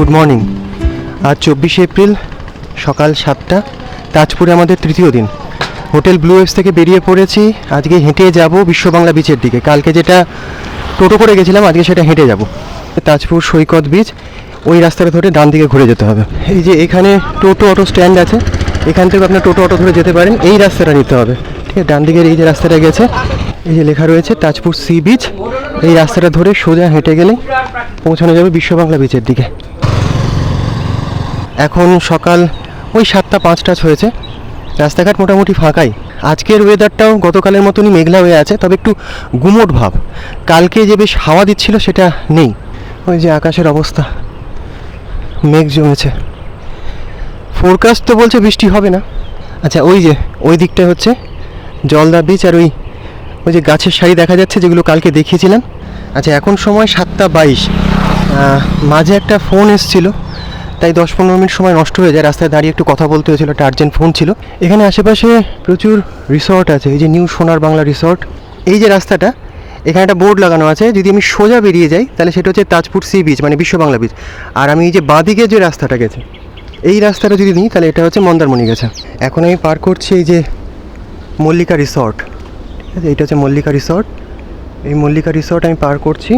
Good morning. আজ 24শে April সকাল 7টা। তাজপুরে আমাদের তৃতীয় দিন। হোটেল ব্লু ওয়েভস থেকে বেরিয়ে পড়েছি। আজকে হেঁটে যাব বিশ্ব বাংলা বিচের দিকে। কালকে যেটা টোটো করে গেছিলাম, আজকে সেটা হেঁটে যাব। তাজপুর সৈকত বিচ, ওই রাস্তাটা ধরে ডান দিকে ঘুরে যেতে হবে। এই যে এখানে টোটো অটো স্ট্যান্ড আছে, এখান থেকে আপনার টোটো অটো ধরে যেতে পারেন। এই রাস্তাটা নিতে হবে, ঠিক আছে? ডান দিকের এই যে রাস্তাটা গেছে, এই যে লেখা রয়েছে তাজপুর সি বিচ, এই রাস্তাটা ধরে সোজা হেঁটে গেলেই পৌঁছানো যাবে বিশ্ব বাংলা বিচের দিকে। এখন সকাল ওই 7টা 5টা হয়েছে। রাস্তাঘাট মোটামুটি ফাঁকাই। আজকের ওয়েদারটাও গতকালের মতনই মেঘলা হয়ে আছে, তবে একটু গুমোট ভাব। কালকে যে বেশ হাওয়া দিচ্ছিল সেটা নেই। ওই যে আকাশের অবস্থা, মেঘ জমেছে। ফোরকাস্ট তো বলছে বৃষ্টি হবে না। আচ্ছা, ওই যে ওই দিকটা হচ্ছে জলদা বিচ, আর ওই যে গাছের সারি দেখা যাচ্ছে যেগুলো কালকে দেখিয়েছিলাম। আচ্ছা, এখন সময় 7টা 22। মাঝে একটা ফোন এসেছিলো, তাই 10-15 মিনিট সময় নষ্ট হয়ে যায়। রাস্তায় দাঁড়িয়ে একটু কথা বলতে হয়েছিল, একটা আর্জেন্ট ফোন ছিল। এখানে আশেপাশে প্রচুর রিসর্ট আছে। এই যে নিউ সোনার বাংলা রিসর্ট। এই যে রাস্তাটা, এখানে একটা বোর্ড লাগানো আছে। যদি আমি সোজা বেরিয়ে যাই তাহলে সেটা হচ্ছে তাজপুর সি বিচ, মানে বিশ্ব বাংলা বিচ। আর আমি এই যে বাঁদিকে যে রাস্তাটা গেছে, এই রাস্তাটা যদি নিই তাহলে এটা হচ্ছে মন্দারমণি গেছে। এখন আমি পার করছি এই যে মল্লিকা রিসর্ট, ঠিক আছে? এইটা হচ্ছে মল্লিকা রিসর্ট। এই মল্লিকা রিসর্ট আমি পার করছি,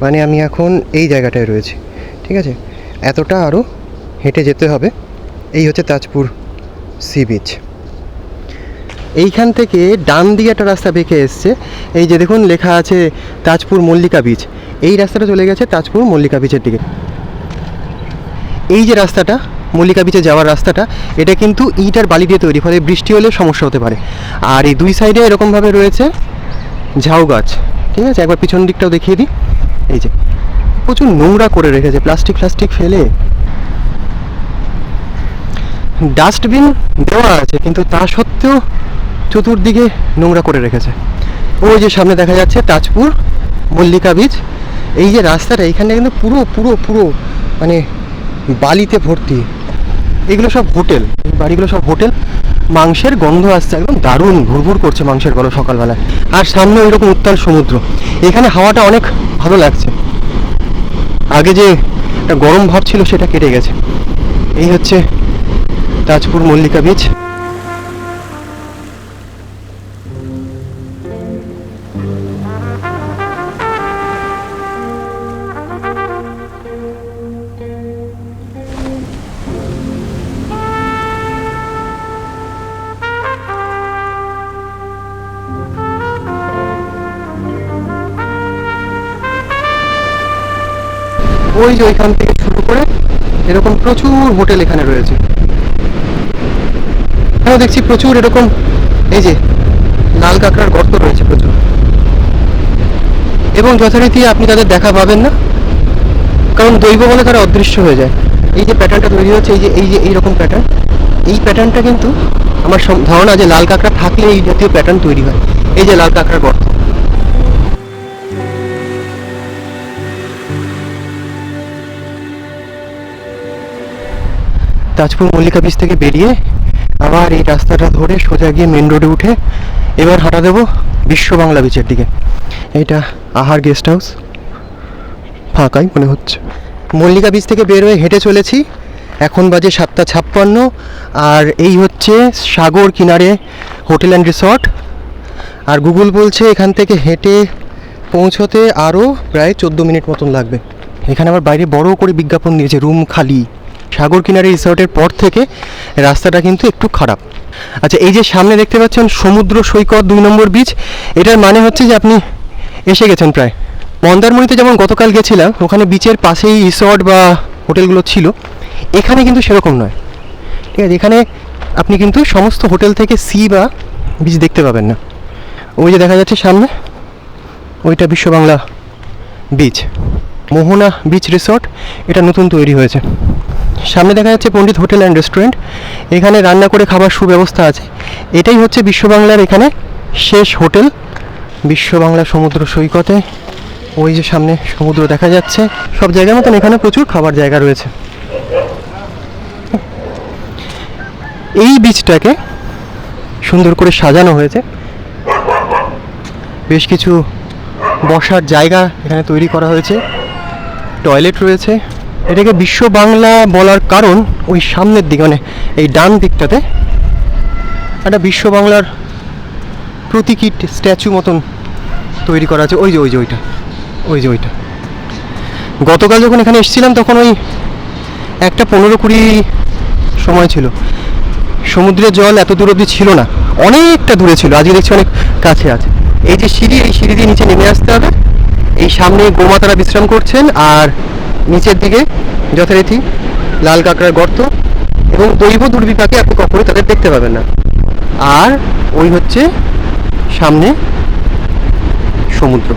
মানে আমি এখন এই জায়গাটায় রয়েছি, ঠিক আছে? এতটা আরও হেঁটে যেতে হবে। এই হচ্ছে তাজপুর সি বিচ। এইখান থেকে ডান দিকে একটা রাস্তা বেঁকে এসছে। এই যে দেখুন লেখা আছে তাজপুর মল্লিকা বিচ। এই রাস্তাটা চলে গেছে তাজপুর মল্লিকা বিচের দিকে। এই যে রাস্তাটা, মল্লিকা বিচে যাওয়ার রাস্তাটা, এটা কিন্তু ইট আর বালি দিয়ে তৈরি, ফলে বৃষ্টি হলে সমস্যা হতে পারে। আর এই দুই সাইডে এরকমভাবে রয়েছে ঝাউ গাছ, ঠিক আছে? একবার পিছন দিকটাও দেখিয়ে দিই। এই যে প্রচুর নোংরা করে রেখেছে, প্লাস্টিক ফেলে। ডাস্টবিন দেওয়া আছে, কিন্তু তা সত্ত্বেও চতুর্দিকে নোংরা করে রেখেছে। ওই যে সামনে দেখা যাচ্ছে তাজপুর মল্লিকা বিচ। এই যে রাস্তাটা, এইখানটা কিন্তু পুরো পুরো পুরো মানে বালিতে ভর্তি। এগুলো সব হোটেল, এই বাড়িগুলো সব হোটেল। মাংসের গন্ধ আসছে, একদম দারুণ ভুরভুর করছে মাংসের গন্ধ সকালবেলায়। আর সামনে ওইরকম উত্তাল সমুদ্র। এখানে হাওয়াটা অনেক ভালো লাগছে। আগে যে একটা গরম ভাব ছিল সেটা কেটে গেছে। এই হচ্ছে তাজপুর মল্লিকা বিচ। ওই যে ওইখান থেকে শুরু করে এরকম প্রচুর হোটেল এখানে রয়েছে। এখানেও দেখছি প্রচুর এরকম, এই যে লাল কাঁকড়ার গর্ত রয়েছে প্রচুর। এবং যথারীতি আপনি তাদের দেখা পাবেন না, কারণ দৈব বলে তারা অদৃশ্য হয়ে যায়। এই যে প্যাটার্নটা তৈরি হচ্ছে, এই যে এইরকম প্যাটার্ন, এই প্যাটার্নটা কিন্তু আমার ধারণা যে লাল কাঁকড়া থাকলে এই জাতীয় প্যাটার্ন তৈরি হয়। এই যে লাল কাঁকড়ার গর্ত। তাজপুর মল্লিকা বিচ থেকে বেরিয়ে আবার এই রাস্তাটা ধরে সোজা গিয়ে মেন রোডে উঠে এবার হাঁটা দেবো বিশ্ব বাংলা বিচের দিকে। এটা আহার গেস্ট হাউস, ফাঁকাই মনে হচ্ছে। মল্লিকা বিচ থেকে বের হয়ে হেঁটে চলেছি। এখন বাজে 7টা 56। আর এই হচ্ছে সাগর কিনারে হোটেল অ্যান্ড রিসর্ট। আর গুগল বলছে এখান থেকে হেঁটে পৌঁছতে আরও প্রায় 14 মিনিট মতন লাগবে। এখানে আবার বাইরে বড় করে বিজ্ঞাপন দিয়েছে রুম খালি। সাগর কিনারে রিসর্টের পর থেকে রাস্তাটা কিন্তু একটু খারাপ। আচ্ছা, এই যে সামনে দেখতে পাচ্ছেন সমুদ্র সৈকত 2 নম্বর বিচ, এটার মানে হচ্ছে যে আপনি এসে গেছেন প্রায়। মন্দারমণিতে যেমন গতকাল গেছিলাম, ওখানে বিচের পাশেই রিসর্ট বা হোটেলগুলো ছিল। এখানে কিন্তু সেরকম নয়, ঠিক আছে? এখানে আপনি কিন্তু সমস্ত হোটেল থেকে সি বা বিচ দেখতে পাবেন না। ওই যে দেখা যাচ্ছে সামনে, ওইটা বিশ্ব বাংলা বিচ। মোহনা বিচ রিসর্ট, এটা নতুন তৈরি হয়েছে। সামনে দেখা যাচ্ছে পণ্ডিত হোটেল অ্যান্ড রেস্টুরেন্ট, এখানে রান্না করে খাবার সুব্যবস্থা আছে। এটাই হচ্ছে বিশ্ব বাংলার এখানে শেষ হোটেল। বিশ্ব বাংলা সমুদ্র সৈকতে ওই যে সামনে সমুদ্র দেখা যাচ্ছে। সব জায়গার মতন এখানে প্রচুর খাবার জায়গা রয়েছে। এই বিচটাকে সুন্দর করে সাজানো হয়েছে, বেশ কিছু বসার জায়গা এখানে তৈরি করা হয়েছে, টয়লেট রয়েছে। এটাকে বিশ্ব বাংলা বলার কারণ ওই সামনের দিকে মানে এই ডান দিকটাতে একটা বিশ্ব বাংলার প্রতীকী স্ট্যাচু মতন তৈরি করা আছে। ওই যে ওইটা গতকাল যখন এখানে এসেছিলাম তখন ওই 1:15-20 সময় ছিল, সমুদ্রের জল এত দূর অবধি ছিল না, অনেকটা দূরে ছিল। আজকে দেখছি অনেক কাছে আছে। এই যে সিঁড়ি, এই সিঁড়ি দিয়ে নিচে নেমে আসতে হবে। এই সামনে গোমাতারা বিশ্রাম করছেন, আর নিচের দিকে যথারীতি লাল কাঁকড়ার গর্ত এবং দৈব দুর্বিপাকে আপনি কখনোই তাদের দেখতে পাবেন না। আর ওই হচ্ছে সামনে সমুদ্র।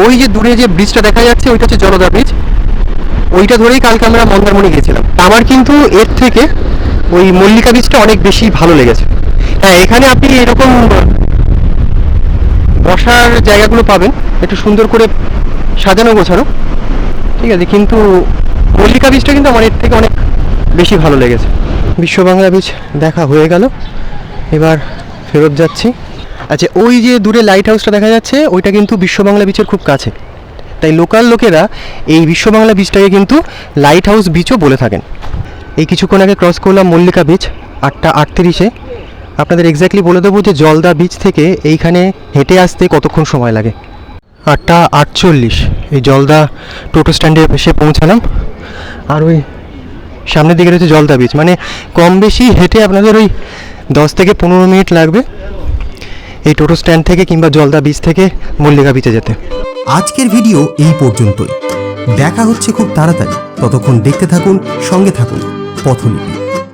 ওই যে দূরে যে ব্রিজটা দেখা যাচ্ছে ওইটা হচ্ছে জলদা ব্রিজ। ওইটা ধরেই কালকে আমরা মন্দারমণি গেছিলাম। আমার কিন্তু এর থেকে ওই মল্লিকা বীচটা অনেক বেশি ভালো লেগেছে। হ্যাঁ, এখানে আপনি এরকম বসার জায়গাগুলো পাবেন একটু সুন্দর করে সাজানো গোছানো, ঠিক আছে, কিন্তু মল্লিকা বীচটা কিন্তু আমার এর থেকে অনেক বেশি ভালো লেগেছে। বিশ্ব বাংলা বীচ দেখা হয়ে গেল, এবার ফেরত যাচ্ছি। আচ্ছা, ওই যে দূরে লাইট হাউসটা দেখা যাচ্ছে ওইটা কিন্তু বিশ্ব বাংলা বীচের খুব কাছে, তাই লোকাল লোকেরা এই বিশ্ব বাংলা বীচটাকে কিন্তু লাইট হাউস বীচও বলে থাকেন। এই কিছুক্ষণ আগে ক্রস করলাম মল্লিকা বীচ 8:38-এ। আপনাদের এক্স্যাক্টলি বলে দেবো যে জলদা বীচ থেকে এইখানে হেঁটে আসতে কতক্ষণ সময় লাগে। 8:48 এই জলদা টোটো স্ট্যান্ডে এসে পৌঁছালাম। আর ওই সামনের দিকে রয়েছে জলদা বীচ, মানে কম বেশি হেঁটে আপনাদের ওই 10 থেকে 15 মিনিট লাগবে এই টোটো স্ট্যান্ড থেকে কিংবা জলদা বীচ থেকে মল্লিকা বীচে যেতে। আজকের ভিডিও এই পর্যন্তই, দেখা হচ্ছে খুব তাড়াতাড়ি। ততক্ষণ দেখতে থাকুন, সঙ্গে থাকুন পথলিপি।